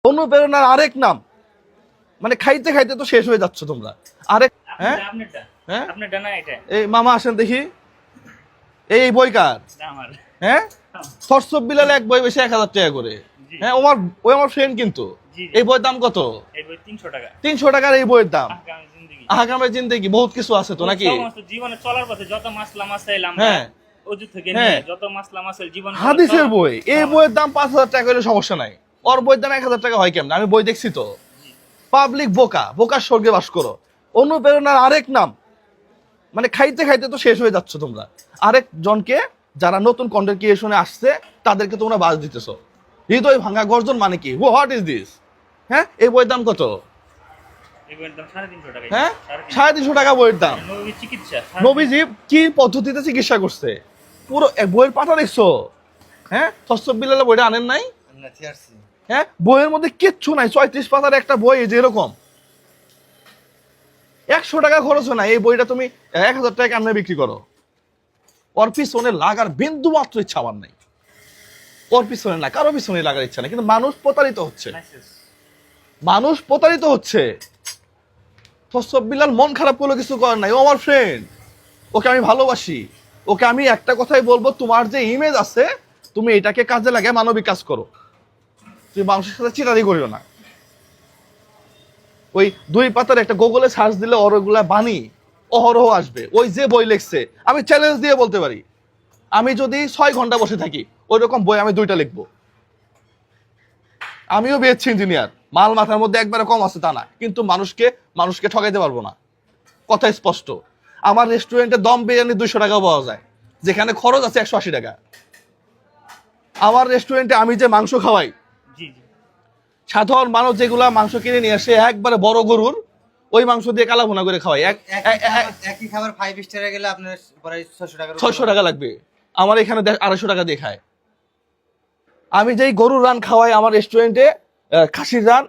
অনুপ্রেরণার আরেক নাম, মানে খাইতে খাইতে তো শেষ হয়ে যাচ্ছ তোমরা। আরেক হ্যাঁ হ্যাঁ এই মামা আসেন দেখি, এই বই কার? হ্যাঁ থরসব বিলাল এক বই বেশি 1000 টাকা করে। হ্যাঁ ওই আমার ফ্রেন্ড, কিন্তু এই বইয়ের দাম কত? 300 টাকার এই বইয়ের দাম। আহকামে জিন্দেগি বহুত কিছু আছে তো নাকি জীবনে চলার পথে যত মাসলা মাসাইল আমরা ওযু থেকে নিয়ে যত মাসলা মাসাইল জীবন হাদিসের বই, এই বইয়ের দাম 5000 টাকা হলে সমস্যা নাই। ওর বইয়ের দাম 1000 টাকা হয় কেমন? আমি বই দেখছি তো। পাবলিক বোকার স্বর্গে বাস করো। অনুপ্রেরণার আরেক নাম, মানে খাইতে খাইতে তো শেষ হয়ে যাচ্ছ তোমরা। আরেক জনকে যারা নতুন কন্টেন্ট ক্রিয়েশনে আসছে তাদেরকে তোমরা বাজ দিতেছো। হৃদয় ভাঙা গর্জন মানে কি? What is this? হ্যাঁ এই বইয়ের দাম কত? হ্যাঁ 350 টাকা বইয়ের দাম। নবীজি কি পদ্ধতিতে চিকিৎসা করছে পুরো বইয়ের পাতা দেখছো? হ্যাঁ থরসব বিলাল বইটা আনেন নাই? হ্যাঁ বইয়ের মধ্যে কিচ্ছু নাই, 34 পাতার একটা বই যে এরকম। 100 টাকা খরচ হয় না, এই বইটা তুমি 1000 টাকা কেমনে বিক্রি করো? ওর পিছনে লাগার বিন্দু মাত্র ইচ্ছা আমার নাই। ওর পিছনে না, কারো পিছনে লাগার ইচ্ছা নাই, কিন্তু মানুষ প্রতারিত হচ্ছে। থরসব বিলাল মন খারাপ করলে কিছু করার নাই, ও আমার ফ্রেন্ড, ওকে আমি ভালোবাসি। ওকে আমি একটা কথাই বলবো, তোমার যে ইমেজ আছে তুমি এটাকে কাজে লাগে মানবিক কাজ করো। তুমি মানুষের সাথে চিটারি করিও না। ওই 2 পাতার একটা গুগলে সার্চ দিলে ওরগুলা বাণী অহরহ আসবে। ওই যে বই লিখছে, আমি চ্যালেঞ্জ দিয়ে বলতে পারি, আমি যদি 6 ঘন্টা বসে থাকি ওই রকম বই আমি 2টা লিখবো। আমিও বিএসসি ইঞ্জিনিয়ার, মাল মাথার মধ্যে একবারে কম আছে তা না, কিন্তু মানুষকে ঠকাইতে পারবো না, কথা স্পষ্ট। আমার রেস্টুরেন্টে দম বিরিয়ানি 200 টাকাও পাওয়া যায়, যেখানে খরচ আছে 180 টাকা। আমার রেস্টুরেন্টে আমি যে মাংস খাওয়াই, সাধারণ মানুষ যেগুলা মাংস কিনে নিয়ে আসে একবারে বড় গরুর, ওই মাংস দিয়ে কালা ভুনা করে খাওয়াই। একই খাবার 5 স্টারে গেলে আপনার প্রায় 600 টাকা লাগবে। আমার এখানে 250 টাকা দিয়ে খায়। আমি যেই গরুর রান খাওয়াই আমার রেস্টুরেন্টে, খাসির রান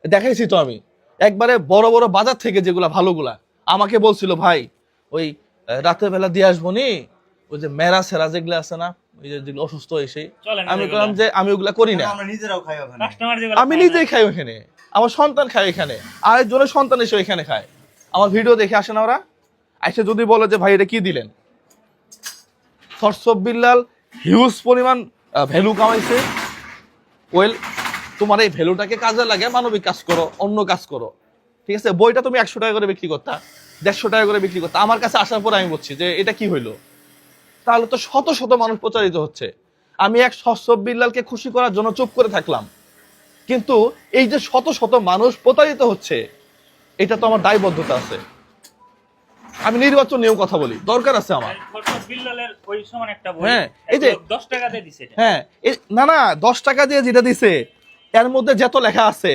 দেখাইছি তো আমি, একবারে বড় বড় বাজার থেকে যেগুলা ভালোগুলা। আমাকে বলছিল ভাই ওই রাতের বেলা দিয়ে আসবো নি, ওই যে মেরা সেরা যেগুলো আছে না, ওই যেগুলো অসুস্থ এসে, আমি বললাম যে আমি ওগুলা করি না, আমরা নিজেরাও খাই ওখানে, আমি নিজেই খাই ওখানে, আমার সন্তান খায় এখানে, আরেকজনের সন্তান এসে এখানে খায়। আমার ভিডিও দেখে আসে না ওরা, আইসে যদি বলে যে ভাই এটা কি দিলেন। থরসব বিলাল হিউজ পরিমাণ ভ্যালু কামাইছে। ওয়েল তোমার এই ভ্যালুটাকে কাজে লাগে মানবিক কাজ করো, অন্য কাজ করো, ঠিক আছে? বইটা তুমি 100 টাকা করে বিক্রি করতা, 150 টাকা করে বিক্রি করতা। আমার কাছে আসার পর আমি বলছি যে এটা কি হইলো? তাহলে তো শত শত মানুষ প্রচারিত হচ্ছে। আমি এক থরসব বিলালকে খুশি করার জন্য চুপ করে থাকলাম, কিন্তু এই যে শত শত মানুষ প্রতারিত হচ্ছে, এটা তো আমার দায়বদ্ধতা আছে। আমি নির্বাচন নিয়েও কথা বলি, দরকার আছে আমার। হ্যাঁ এই যে 10 টাকা দিয়ে দিছে, হ্যাঁ না 10 টাকা দিয়ে যেটা দিছে এর মধ্যে যত লেখা আছে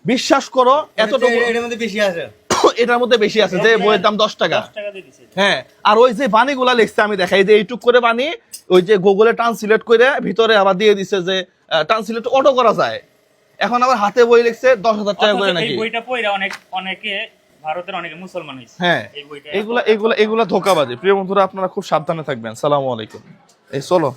বিশ্বাস করো এতটুকু এর মধ্যে বেশি আছে, এটার মধ্যে বেশি আছে যে বইয়ের দাম 10 টাকা। হ্যাঁ আর ওই যে বাণীগুলা লিখছে আমি দেখাই, যে এইটুক করে বাণী ওই যে গুগলে ট্রান্সলেট করে ভিতরে আবার দিয়ে দিছে যে ট্রান্সলেট অটো করা যায়। এখন আবার হাতে বই লিখছে 10,000 টাকা করে নাকি। এই বইটা পড়া অনেকে ভারতের অনেকে মুসলমান হইছে। হ্যাঁ এগুলা ধোঁকাবাজি। প্রিয় বন্ধুরা আপনারা খুব সাবধানে থাকবেন। সালামু আলাইকুম। এই চলো।